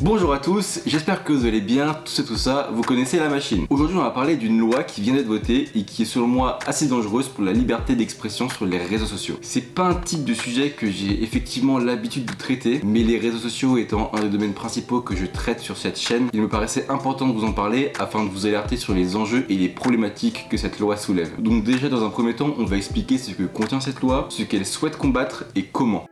Bonjour à tous, j'espère que vous allez bien, tout ça, vous connaissez la machine. Aujourd'hui on va parler d'une loi qui vient d'être votée et qui est selon moi assez dangereuse pour la liberté d'expression sur les réseaux sociaux. C'est pas un type de sujet que j'ai effectivement l'habitude de traiter, mais les réseaux sociaux étant un des domaines principaux que je traite sur cette chaîne, il me paraissait important de vous en parler afin de vous alerter sur les enjeux et les problématiques que cette loi soulève. Donc déjà dans un premier temps, on va expliquer ce que contient cette loi, ce qu'elle souhaite combattre et comment.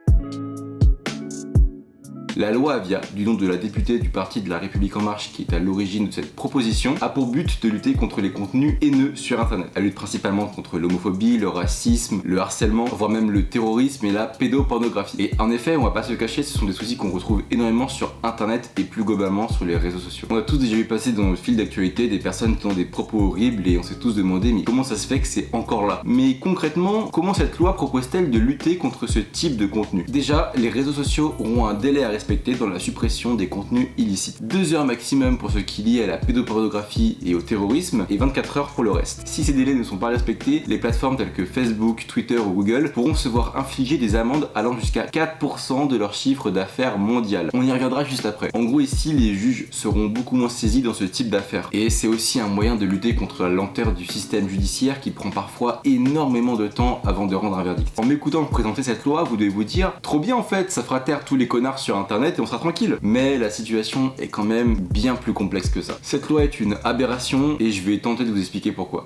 La loi Avia, du nom de la députée du Parti de la République En Marche qui est à l'origine de cette proposition, a pour but de lutter contre les contenus haineux sur internet. Elle lutte principalement contre l'homophobie, le racisme, le harcèlement, voire même le terrorisme et la pédopornographie. Et en effet, on va pas se cacher, ce sont des soucis qu'on retrouve énormément sur internet et plus globalement sur les réseaux sociaux. On a tous déjà vu passer dans notre fil d'actualité des personnes qui ont des propos horribles et on s'est tous demandé mais comment ça se fait que c'est encore là? Mais concrètement, comment cette loi propose-t-elle de lutter contre ce type de contenu? Déjà, les réseaux sociaux auront un délai à respecter dans la suppression des contenus illicites. 2 heures maximum pour ce qui est lié à la pédopornographie et au terrorisme et 24 heures pour le reste. Si ces délais ne sont pas respectés, les plateformes telles que Facebook, Twitter ou Google pourront se voir infliger des amendes allant jusqu'à 4% de leur chiffre d'affaires mondial. On y reviendra juste après. En gros ici, les juges seront beaucoup moins saisis dans ce type d'affaires. Et c'est aussi un moyen de lutter contre la lenteur du système judiciaire qui prend parfois énormément de temps avant de rendre un verdict. En m'écoutant présenter cette loi, vous devez vous dire « Trop bien en fait, ça fera taire tous les connards sur internet et on sera tranquille ». Mais la situation est quand même bien plus complexe que ça. Cette loi est une aberration et je vais tenter de vous expliquer pourquoi.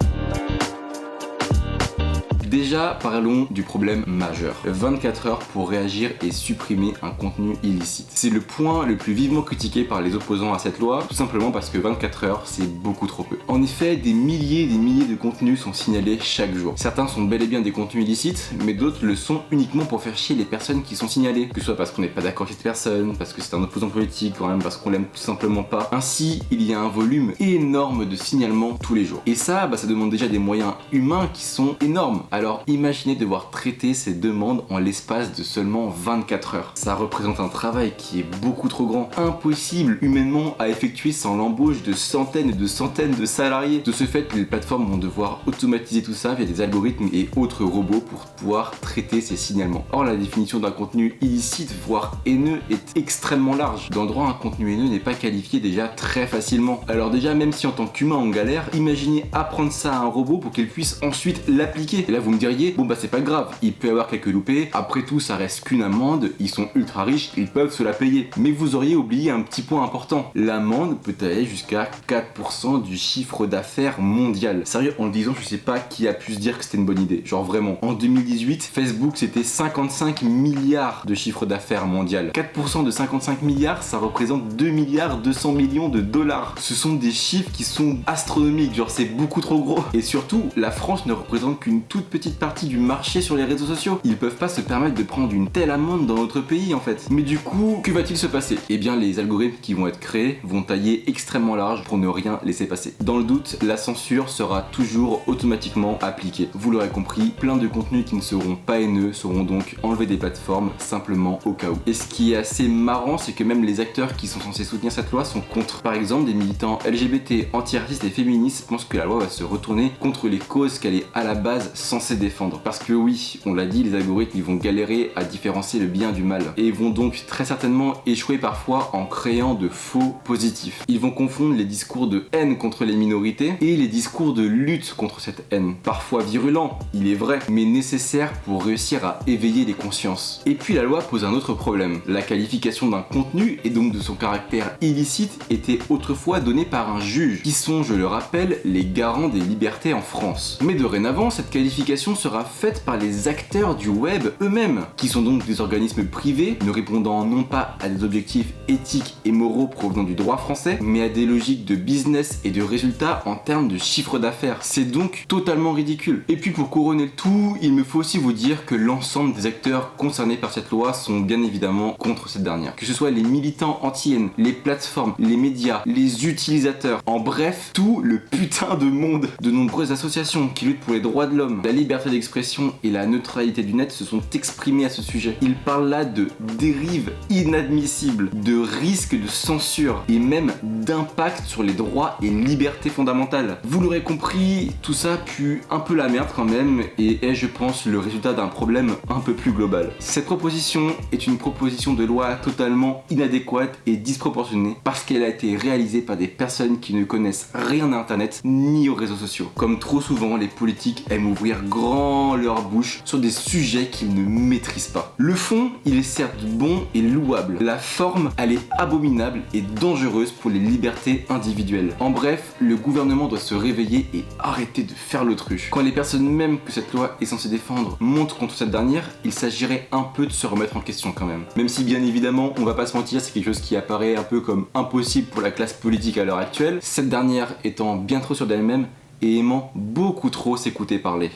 Déjà, parlons du problème majeur. 24 heures pour réagir et supprimer un contenu illicite. C'est le point le plus vivement critiqué par les opposants à cette loi, tout simplement parce que 24 heures, c'est beaucoup trop peu. En effet, des milliers de contenus sont signalés chaque jour. Certains sont bel et bien des contenus illicites, mais d'autres le sont uniquement pour faire chier les personnes qui sont signalées. Que ce soit parce qu'on n'est pas d'accord avec cette personne, parce que c'est un opposant politique, quand même parce qu'on l'aime tout simplement pas. Ainsi, il y a un volume énorme de signalements tous les jours. Et ça demande déjà des moyens humains qui sont énormes. Alors imaginez devoir traiter ces demandes en l'espace de seulement 24 heures. Ça représente un travail qui est beaucoup trop grand, impossible humainement à effectuer sans l'embauche de centaines et de centaines de salariés. De ce fait, les plateformes vont devoir automatiser tout ça via des algorithmes et autres robots pour pouvoir traiter ces signalements. Or, la définition d'un contenu illicite, voire haineux, est extrêmement large. Dans le droit, un contenu haineux n'est pas qualifié déjà très facilement. Alors déjà, même si en tant qu'humain on galère, imaginez apprendre ça à un robot pour qu'il puisse ensuite l'appliquer. Et là, vous me diriez, bon bah c'est pas grave, il peut y avoir quelques loupés, après tout ça reste qu'une amende, ils sont ultra riches, ils peuvent se la payer. Mais vous auriez oublié un petit point important, l'amende peut aller jusqu'à 4% du chiffre d'affaires mondial. Sérieux, en le disant, je sais pas qui a pu se dire que c'était une bonne idée, genre vraiment. En 2018, Facebook c'était 55 milliards de chiffre d'affaires mondial. 4% de 55 milliards, ça représente 2 milliards 200 millions de dollars. Ce sont des chiffres qui sont astronomiques, genre c'est beaucoup trop gros. Et surtout, la France ne représente qu'une toute petite partie du marché sur les réseaux sociaux. Ils peuvent pas se permettre de prendre une telle amende dans notre pays en fait. Mais du coup, que va-t-il se passer? Eh bien, les algorithmes qui vont être créés vont tailler extrêmement large pour ne rien laisser passer. Dans le doute, la censure sera toujours automatiquement appliquée. Vous l'aurez compris, plein de contenus qui ne seront pas haineux seront donc enlevés des plateformes simplement au cas où. Et ce qui est assez marrant, c'est que même les acteurs qui sont censés soutenir cette loi sont contre. Par exemple, des militants LGBT, anti-racistes et féministes pensent que la loi va se retourner contre les causes qu'elle est à la base censée défendre. Parce que oui, on l'a dit, les algorithmes ils vont galérer à différencier le bien du mal et vont donc très certainement échouer parfois en créant de faux positifs. Ils vont confondre les discours de haine contre les minorités et les discours de lutte contre cette haine. Parfois virulents, il est vrai, mais nécessaires pour réussir à éveiller les consciences. Et puis la loi pose un autre problème. La qualification d'un contenu et donc de son caractère illicite était autrefois donnée par un juge, qui sont, je le rappelle, les garants des libertés en France. Mais dorénavant, cette qualification sera faite par les acteurs du web eux-mêmes, qui sont donc des organismes privés ne répondant non pas à des objectifs éthiques et moraux provenant du droit français, mais à des logiques de business et de résultats en termes de chiffre d'affaires. C'est donc totalement ridicule. Et puis pour couronner le tout, il me faut aussi vous dire que l'ensemble des acteurs concernés par cette loi sont bien évidemment contre cette dernière. Que ce soit les militants anti-haine, les plateformes, les médias, les utilisateurs, en bref, tout le putain de monde. De nombreuses associations qui luttent pour les droits de l'homme, la liberté d'expression et la neutralité du net se sont exprimés à ce sujet. Ils parlent là de dérives inadmissibles, de risques de censure et même d'impact sur les droits et libertés fondamentales. Vous l'aurez compris, tout ça pue un peu la merde quand même et est, je pense, le résultat d'un problème un peu plus global. Cette proposition est une proposition de loi totalement inadéquate et disproportionnée parce qu'elle a été réalisée par des personnes qui ne connaissent rien à internet ni aux réseaux sociaux. Comme trop souvent, les politiques aiment ouvrir grand leur bouche sur des sujets qu'ils ne maîtrisent pas. Le fond, il est certes bon et louable. La forme, elle est abominable et dangereuse pour les libertés individuelles. En bref, le gouvernement doit se réveiller et arrêter de faire l'autruche. Quand les personnes même que cette loi est censée défendre montent contre cette dernière, il s'agirait un peu de se remettre en question quand même. Même si bien évidemment, on va pas se mentir, c'est quelque chose qui apparaît un peu comme impossible pour la classe politique à l'heure actuelle, cette dernière étant bien trop sûre d'elle-même et aimant beaucoup trop s'écouter parler.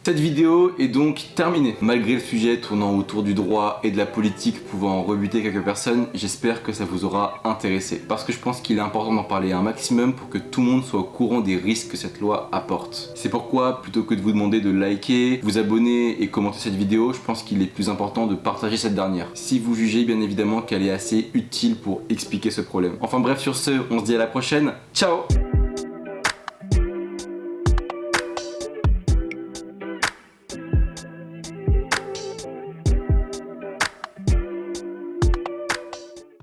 Cette vidéo est donc terminée. Malgré le sujet tournant autour du droit et de la politique pouvant rebuter quelques personnes, j'espère que ça vous aura intéressé. Parce que je pense qu'il est important d'en parler un maximum pour que tout le monde soit au courant des risques que cette loi apporte. C'est pourquoi, plutôt que de vous demander de liker, vous abonner et commenter cette vidéo, je pense qu'il est plus important de partager cette dernière. Si vous jugez bien évidemment qu'elle est assez utile pour expliquer ce problème. Enfin bref, sur ce, on se dit à la prochaine. Ciao!